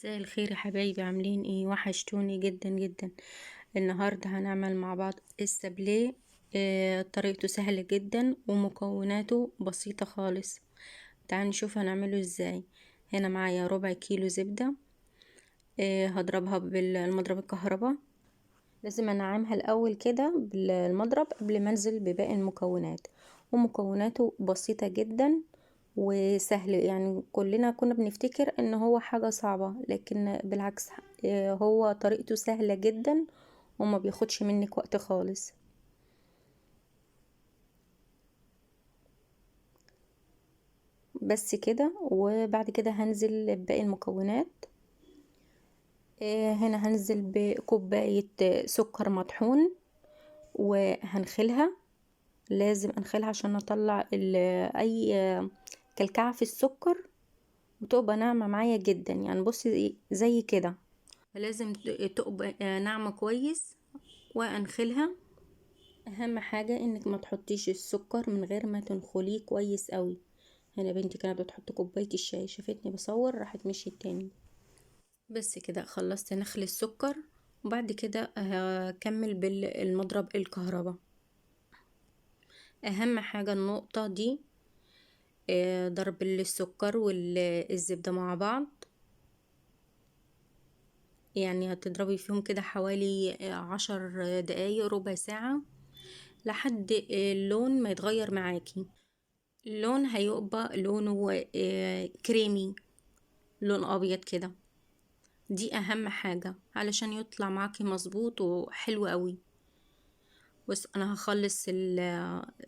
مساء الخير يا حبايبي، عاملين ايه؟ وحشتوني جدا جدا. النهارده هنعمل مع بعض السابليه. طريقته سهلة جدا ومكوناته بسيطة خالص. تعالوا نشوف هنعمله ازاي. هنا معايا ربع كيلو زبدة. هضربها بالمضرب الكهرباء. لازم انعمها الاول كده بالمضرب قبل ما انزل بباقي المكونات. ومكوناته بسيطة جدا وسهل، يعني كلنا كنا بنفتكر ان هو حاجة صعبة، لكن بالعكس. هو طريقته سهلة جدا وما بياخدش منك وقت خالص. بس كده، وبعد كده هنزل بباقي المكونات. هنا هنزل بكوباية سكر مطحون وهنخلها. لازم انخلها عشان اطلع اي كلكعة في السكر، وتبقى ناعمة معايا جدا. يعني بصي زي كده، لازم تبقى ناعمة كويس وانخلها. اهم حاجة انك ما تحطيش السكر من غير ما تنخليه كويس قوي. هنا بنتي كانت بتحط كوباية الشاي، شافتني بصور راحت مشيت تاني. بس كده خلصت نخل السكر، وبعد كده هكمل بالمضرب الكهرباء. اهم حاجة النقطة دي، ضرب السكر والزبدة مع بعض. يعني هتضربي فيهم كده حوالي 10 دقايق، ربع ساعة، لحد اللون ما يتغير معاكي. اللون هيبقى لونه كريمي، لون ابيض كده. دي اهم حاجة علشان يطلع معاكي مظبوط وحلو قوي. بس انا هخلص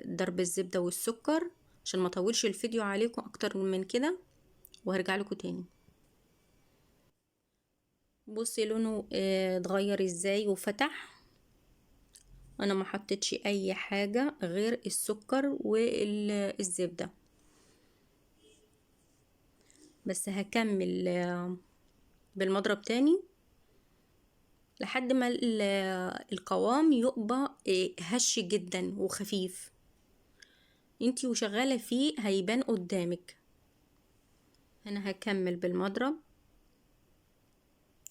ضرب الزبدة والسكر عشان ما اطولش الفيديو عليكم اكتر من كده، وهرجع لكم تاني. بصي لونه اتغير ازاي وفتح. انا ما حطيتش اي حاجة غير السكر والزبدة. بس هكمل بالمضرب تاني لحد ما القوام يبقى هش جدا وخفيف. انتي وشغالة فيه هيبان قدامك. انا هكمل بالمضرب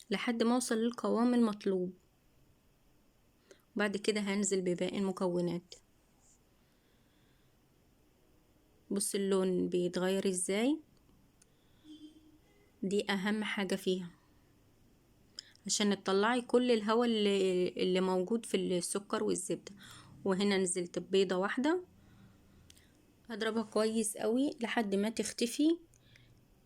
لحد ما اوصل للقوام المطلوب. بعد كده هنزل بباقي المكونات. بص اللون بيتغير ازاي. دي اهم حاجة فيها عشان تطلعي كل الهواء اللي موجود في السكر والزبدة. وهنا نزلت ببيضة واحدة، هضربها كويس قوي لحد ما تختفي.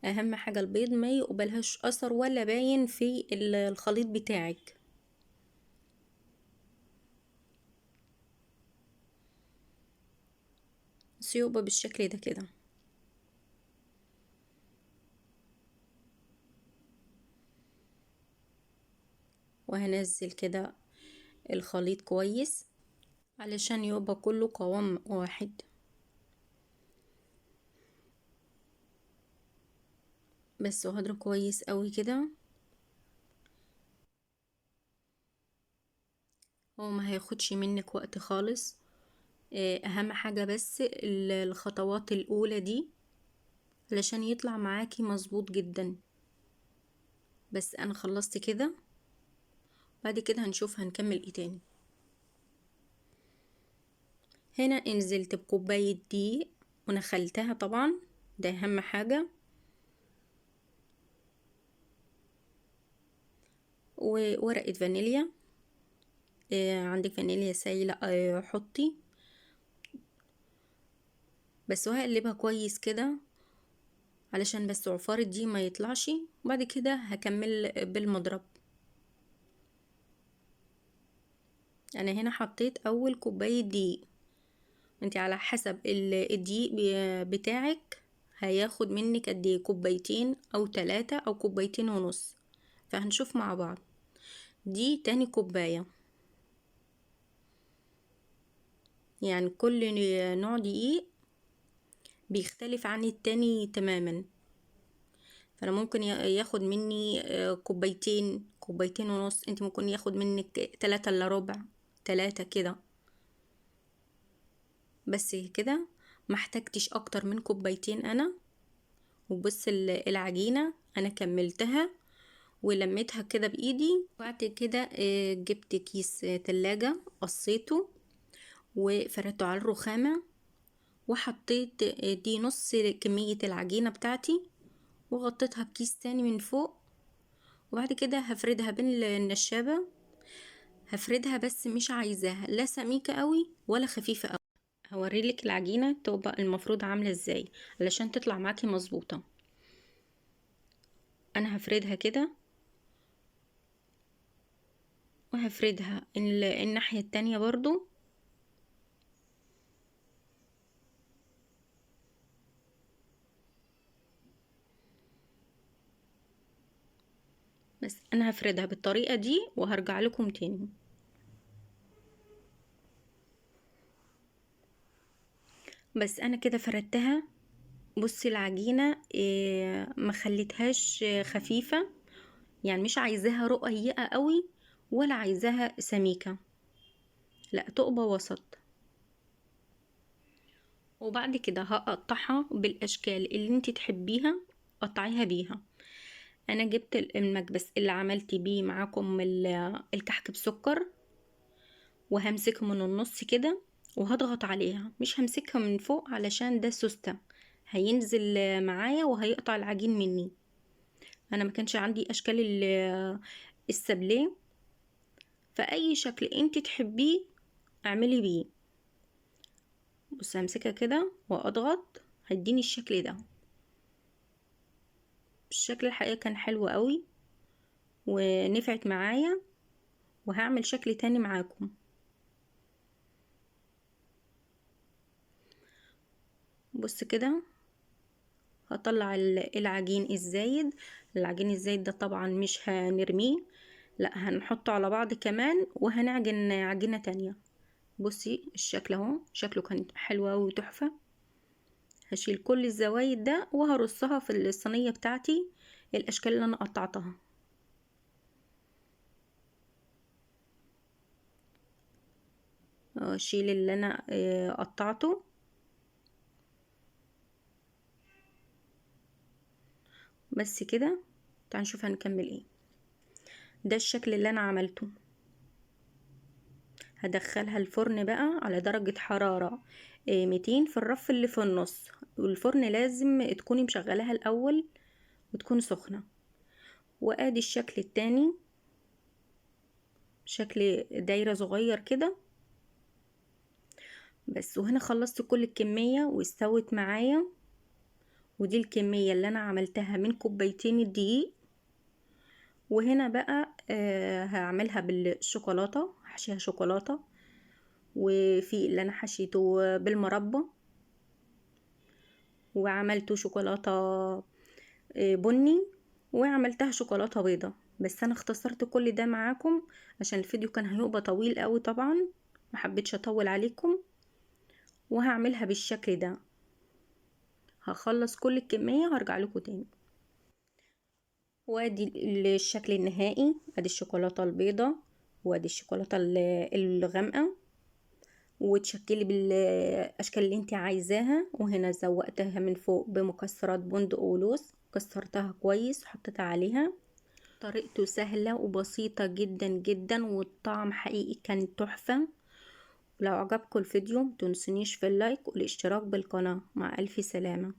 اهم حاجة البيض ما يقبلهاش اثر ولا باين في الخليط بتاعك. بس يبقى بالشكل ده كده. وهنزل كده الخليط كويس علشان يبقى كله قوام واحد. بس وهضرب كويس قوي كده. هو ما هياخدش منك وقت خالص. اهم حاجة بس الخطوات الاولى دي علشان يطلع معاكي مظبوط جدا. بس انا خلصت كده. بعد كده هنشوف هنكمل ايه تاني. هنا نزلت بكوباية دقيق ونخلتها طبعا، ده اهم حاجة. وورقة فانيليا. عندك فانيليا سايلة حطي. بس وهقلبها كويس كده علشان بس عفار دي ما يطلعش. وبعد كده هكمل بالمضرب. انا هنا حطيت اول كوباية دقيق. انت على حسب الدقيق بتاعك هياخد منك قد ايه، كوبايتين او 3 او كوبايتين ونص. فهنشوف مع بعض. دي تاني كوباية. يعني كل نوع دقيق بيختلف عن التاني تماما. فانا ممكن ياخد مني كوبايتين، كوبايتين ونص. انت ممكن ياخد منك 3 الا ربع، 3 كده. بس كده محتاجتش اكتر من كوبايتين انا. وبص العجينة انا كملتها ولميتها كده بايدي. بعد كده جبت كيس تلاجة، قصيته وفردته على الرخامة، وحطيت دي نص كمية العجينة بتاعتي، وغطيتها بكيس تاني من فوق. وبعد كده هفردها بين النشابة، هفردها بس مش عايزاها لا سميكة قوي ولا خفيفة قوي. هوريلك العجينة تبقى المفروض عاملة ازاي علشان تطلع معاكي مظبوطة. انا هفردها كده، وهفردها الناحية التانية برضو. بس انا هفردها بالطريقة دي وهرجع لكم تاني. بس انا كده فردتها. بصي العجينة ما خليتهاش خفيفة، يعني مش عايزاها رقيقة قوي ولا عايزاها سميكة، لا تقبى وسط. وبعد كده هقطعها بالاشكال اللي انت تحبيها، قطعيها بيها. انا جبت المكبس اللي عملت بيه معاكم الكحك بسكر، وهمسكه من النص كده وهضغط عليها، مش همسكها من فوق علشان ده سوستة هينزل معايا وهيقطع العجين مني. انا ما كانش عندي اشكال السابليه، فاي شكل انت تحبيه اعملي بيه. بص همسكها كده واضغط، هيديني الشكل ده. الشكل الحقيقة كان حلو قوي ونفعت معايا، وهعمل شكل تاني معاكم. بص كده هطلع العجين الزايد. العجين الزايد ده طبعا مش هنرميه، لا هنحطه على بعض كمان وهنعجن عجينة تانية. بصي الشكل اهو، شكله كان حلو قوي وتحفة. هشيل كل الزوايد ده وهرصها في الصينية بتاعتي الاشكال اللي انا قطعتها. اشيل اللي انا قطعته. بس كده تعال نشوف هنكمل ايه. ده الشكل اللي انا عملته. هدخلها الفرن بقى على درجة حرارة 200 في الرف اللي في النص، والفرن لازم تكوني مشغلاها الاول وتكون سخنة. وادي الشكل التاني، شكل دايرة صغير كده بس. وهنا خلصت كل الكمية واستوت معايا. ودي الكمية اللي انا عملتها من كوبايتين الدقيق. وهنا بقى هعملها بالشوكولاتة، هحشيها شوكولاتة. وفي اللي انا حشيته بالمربى، وعملته شوكولاتة بني، وعملتها شوكولاتة بيضة. بس انا اختصرت كل ده معاكم عشان الفيديو كان هيبقى طويل قوي طبعا، ما حبيتش اطول عليكم. وهعملها بالشكل ده. هخلص كل الكمية وهرجع لكم تاني. وادي الشكل النهائي، ادي الشوكولاتة البيضة وادي الشوكولاتة الغامقة، وتشكلي بالاشكال اللي انت عايزاها. وهنا زوقتها من فوق بمكسرات بندق ولوز، كسرتها كويس وحطيتها عليها. طريقته سهلة وبسيطة جدا جدا، والطعم حقيقي كان تحفة. لو عجبكم الفيديو متنسونيش في اللايك والاشتراك بالقناة. مع الف سلامة.